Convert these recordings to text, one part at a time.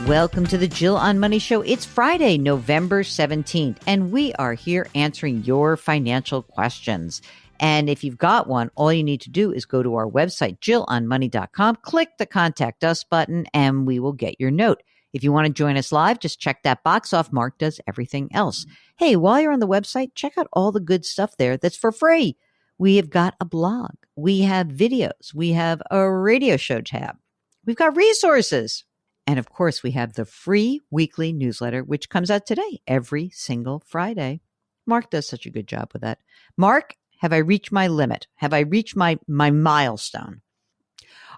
Welcome to the Jill on Money Show. It's Friday, November 17th, and we are here answering your financial questions. And if you've got one, all you need to do is go to our website, jillonmoney.com, click the Contact Us button, and we will get your note. If you want to join us live, just check that box off. Mark does everything else. Hey, while you're on the website, check out all the good stuff there that's for free. We have got a blog. We have videos. We have a radio show tab. We've got resources. And of course, we have the free weekly newsletter, which comes out today, every single Friday. Mark does such a good job with that. Mark, have I reached my limit? Have I reached my milestone?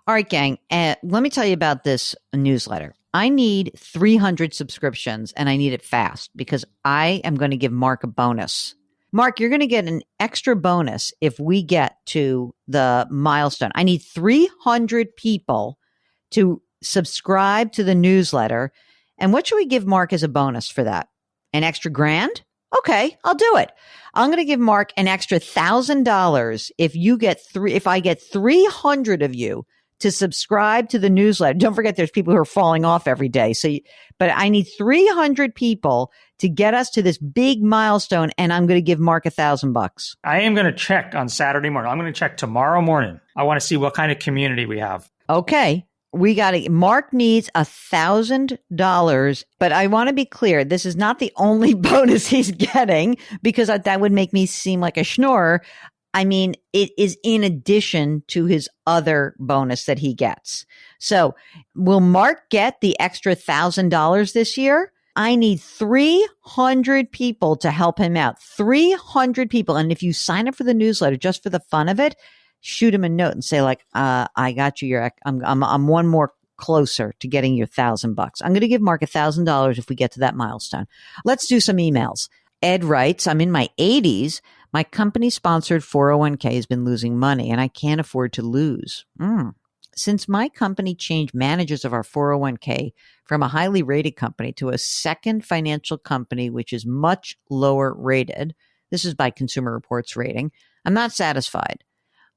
All right, gang, let me tell you about this newsletter. I need 300 subscriptions, and I need it fast because I am going to give Mark a bonus. Mark, you're going to get an extra bonus if we get to the milestone. I need 300 people to subscribe to the newsletter. And what should we give Mark as a bonus for that? An extra $1,000? Okay, I'll do it. I'm going to give Mark an extra $1,000 if I get 300 of you to subscribe to the newsletter. Don't forget, there's people who are falling off every day. But I need 300 people to get us to this big milestone, and I'm going to give Mark $1,000. I am going to check on Saturday morning. I'm going to check tomorrow morning. I want to see what kind of community we have. Okay. Mark needs $1,000, but I want to be clear. This is not the only bonus he's getting because that would make me seem like a schnorrer. I mean, it is in addition to his other bonus that he gets. So will Mark get the extra $1,000 this year? I need 300 people to help him out. 300 people. And if you sign up for the newsletter just for the fun of it, shoot him a note and say, like, I got you. I'm one more closer to getting your $1,000. I'm going to give Mark $1,000 if we get to that milestone. Let's do some emails. Ed writes, I'm in my 80s. My company-sponsored 401k has been losing money, and I can't afford to lose. Since my company changed managers of our 401k from a highly rated company to a second financial company, which is much lower rated, this is by Consumer Reports rating, I'm not satisfied.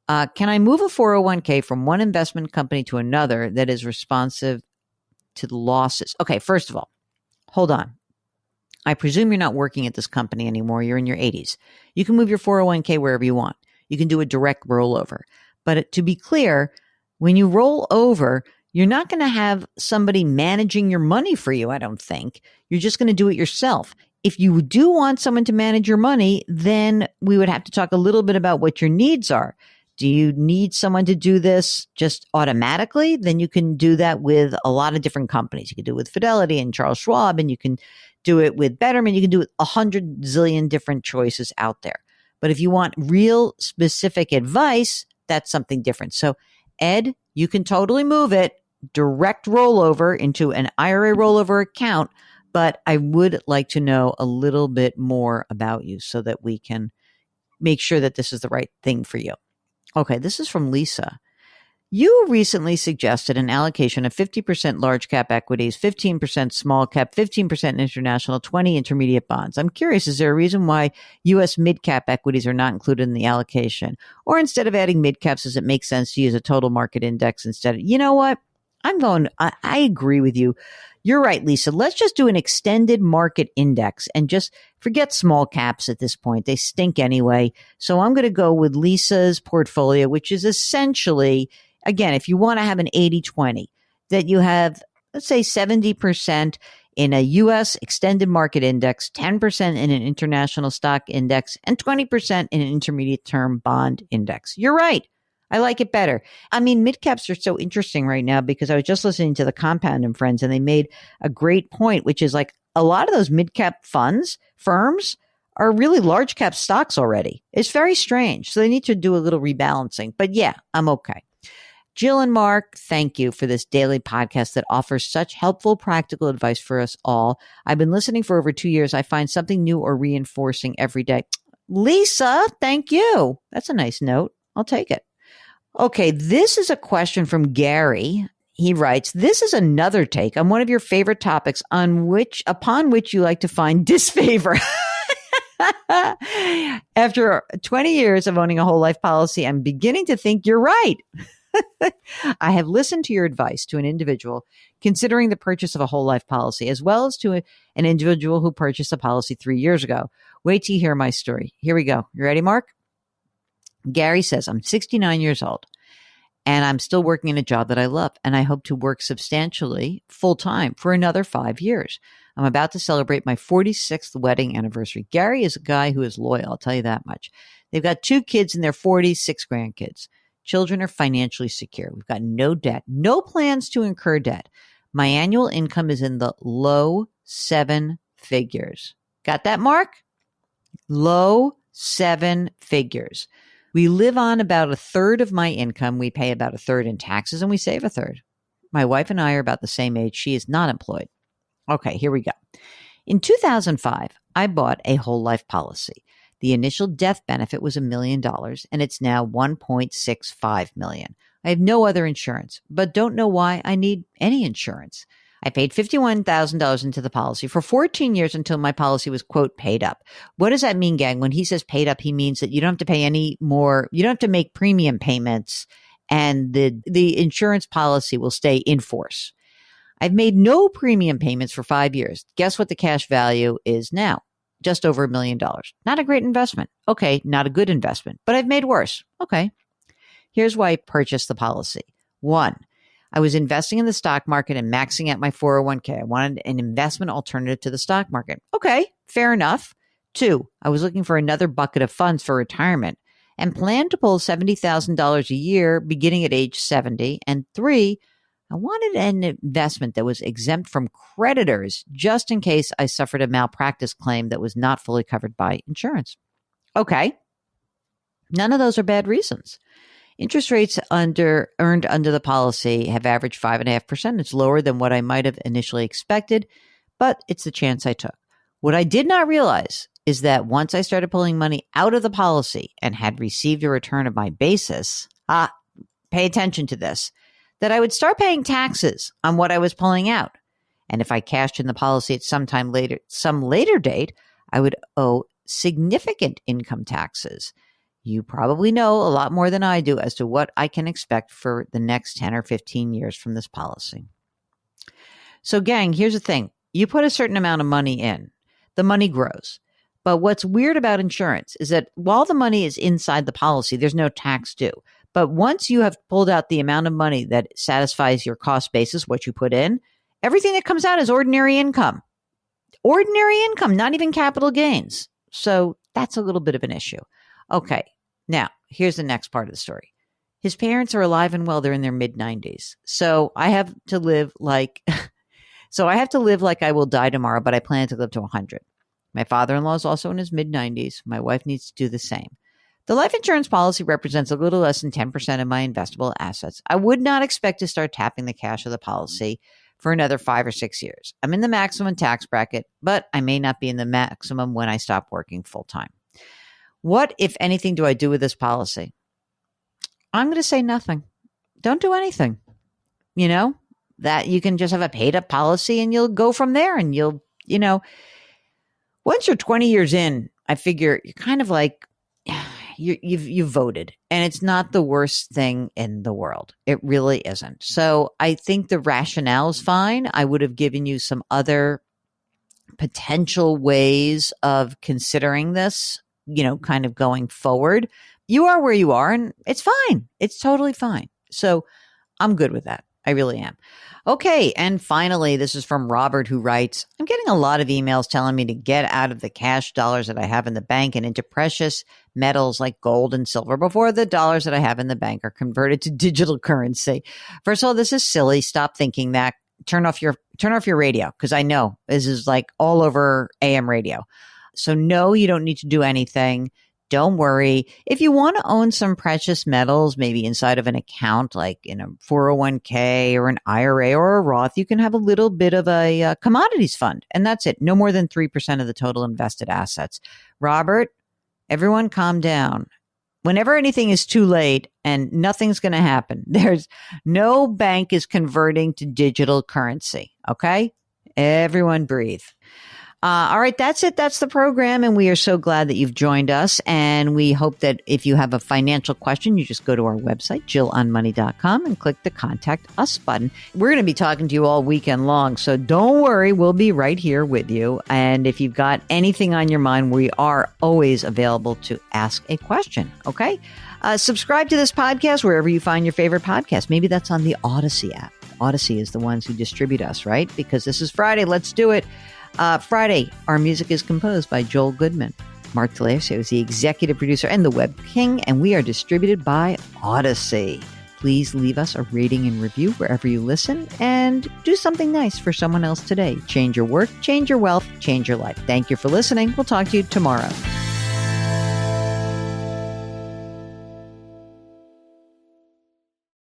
Can I move a 401k from one investment company to another that is responsive to the losses? Okay, first of all, hold on. I presume you're not working at this company anymore. You're in your 80s. You can move your 401k wherever you want. You can do a direct rollover. But to be clear, when you roll over, you're not going to have somebody managing your money for you, I don't think. You're just going to do it yourself. If you do want someone to manage your money, then we would have to talk a little bit about what your needs are. Do you need someone to do this just automatically? Then you can do that with a lot of different companies. You can do it with Fidelity and Charles Schwab, and you can do it with Betterment. You can do it 100 zillion different choices out there. But if you want real specific advice, that's something different. So Ed, you can totally move it, direct rollover into an IRA rollover account, but I would like to know a little bit more about you so that we can make sure that this is the right thing for you. Okay, this is from Lisa. You recently suggested an allocation of 50% large cap equities, 15% small cap, 15% international, 20 intermediate bonds. I'm curious, is there a reason why U.S. mid cap equities are not included in the allocation? Or instead of adding mid caps, does it make sense to use a total market index instead of, you know what? I agree with you. You're right, Lisa. Let's just do an extended market index and just forget small caps at this point. They stink anyway. So I'm going to go with Lisa's portfolio, which is essentially, again, if you want to have an 80-20, that you have, let's say 70% in a U.S. extended market index, 10% in an international stock index, and 20% in an intermediate term bond index. You're right. I like it better. I mean, mid-caps are so interesting right now because I was just listening to the Compound and Friends, and they made a great point, which is like a lot of those mid-cap firms are really large cap stocks already. It's very strange. So they need to do a little rebalancing. But yeah, I'm okay. Jill and Mark, thank you for this daily podcast that offers such helpful, practical advice for us all. I've been listening for over 2 years. I find something new or reinforcing every day. Lisa, thank you. That's a nice note. I'll take it. Okay, this is a question from Gary. He writes, this is another take on one of your favorite topics upon which you like to find disfavor. After 20 years of owning a whole life policy, I'm beginning to think you're right. I have listened to your advice to an individual considering the purchase of a whole life policy, as well as to an individual who purchased a policy 3 years ago. Wait till you hear my story. Here we go. You ready, Mark? Gary says, I'm 69 years old and I'm still working in a job that I love, and I hope to work substantially full time for another 5 years. I'm about to celebrate my 46th wedding anniversary. Gary is a guy who is loyal, I'll tell you that much. They've got 2 kids in their 40s, 6 grandkids. Children are financially secure. We've got no debt, no plans to incur debt. My annual income is in the low 7 figures. Got that, Mark? Low 7 figures. We live on about a third of my income. We pay about a third in taxes and we save a third. My wife and I are about the same age. She is not employed. Okay, here we go. In 2005, I bought a whole life policy. The initial death benefit was $1 million, and it's now $1.65 million. I have no other insurance, but don't know why I need any insurance. I paid $51,000 into the policy for 14 years until my policy was, quote, paid up. What does that mean, gang? When he says paid up, he means that you don't have to pay any more. You don't have to make premium payments, and the insurance policy will stay in force. I've made no premium payments for 5 years. Guess what the cash value is now? Just over $1 million. Not a great investment. Okay, not a good investment, but I've made worse. Okay. Here's why I purchased the policy. 1, I was investing in the stock market and maxing out my 401k. I wanted an investment alternative to the stock market. Okay, fair enough. 2, I was looking for another bucket of funds for retirement and planned to pull $70,000 a year beginning at age 70. And 3, I wanted an investment that was exempt from creditors just in case I suffered a malpractice claim that was not fully covered by insurance. Okay. None of those are bad reasons. Interest rates earned under the policy have averaged 5.5%. It's lower than what I might have initially expected, but it's the chance I took. What I did not realize is that once I started pulling money out of the policy and had received a return of my basis, pay attention to this, that I would start paying taxes on what I was pulling out. And if I cashed in the policy at some later date, I would owe significant income taxes. You probably know a lot more than I do as to what I can expect for the next 10 or 15 years from this policy. So gang, here's the thing. You put a certain amount of money in, the money grows. But what's weird about insurance is that while the money is inside the policy, there's no tax due. But once you have pulled out the amount of money that satisfies your cost basis, what you put in, everything that comes out is ordinary income. Ordinary income, not even capital gains. So that's a little bit of an issue. Okay, now here's the next part of the story. His parents are alive and well. They're in their mid-90s. So I have to live like I will die tomorrow, but I plan to live to 100. My father-in-law is also in his mid-90s. My wife needs to do the same. The life insurance policy represents a little less than 10% of my investable assets. I would not expect to start tapping the cash of the policy for another 5 or 6 years. I'm in the maximum tax bracket, but I may not be in the maximum when I stop working full-time. What, if anything, do I do with this policy? I'm going to say nothing. Don't do anything. You know, that you can just have a paid up policy and you'll go from there, and once you're 20 years in, I figure you're kind of like, you've voted, and it's not the worst thing in the world. It really isn't. So I think the rationale is fine. I would have given you some other potential ways of considering this, kind of going forward. You are where you are, and it's fine. It's totally fine. So I'm good with that. I really am. Okay. And finally, this is from Robert, who writes, I'm getting a lot of emails telling me to get out of the cash dollars that I have in the bank and into precious metals like gold and silver before the dollars that I have in the bank are converted to digital currency. First of all, this is silly. Stop thinking that. Turn off your radio, because I know this is like all over AM radio. So no, you don't need to do anything. Don't worry. If you want to own some precious metals, maybe inside of an account, like in a 401k or an IRA or a Roth, you can have a little bit of a commodities fund. And that's it. No more than 3% of the total invested assets. Robert, everyone calm down. Whenever anything is too late and nothing's going to happen, there's no bank is converting to digital currency. Okay? Everyone breathe. All right, that's it. That's the program. And we are so glad that you've joined us. And we hope that if you have a financial question, you just go to our website, jillonmoney.com, and click the Contact Us button. We're going to be talking to you all weekend long. So don't worry, we'll be right here with you. And if you've got anything on your mind, we are always available to ask a question. Okay? Subscribe to this podcast wherever you find your favorite podcast. Maybe that's on the Odyssey app. Odyssey is the ones who distribute us, right? Because this is Friday. Let's do it. Friday, our music is composed by Joel Goodman. Mark Talasio is the executive producer and the web king, and we are distributed by Odyssey. Please leave us a rating and review wherever you listen, and do something nice for someone else today. Change your work, change your wealth, change your life. Thank you for listening. We'll talk to you tomorrow.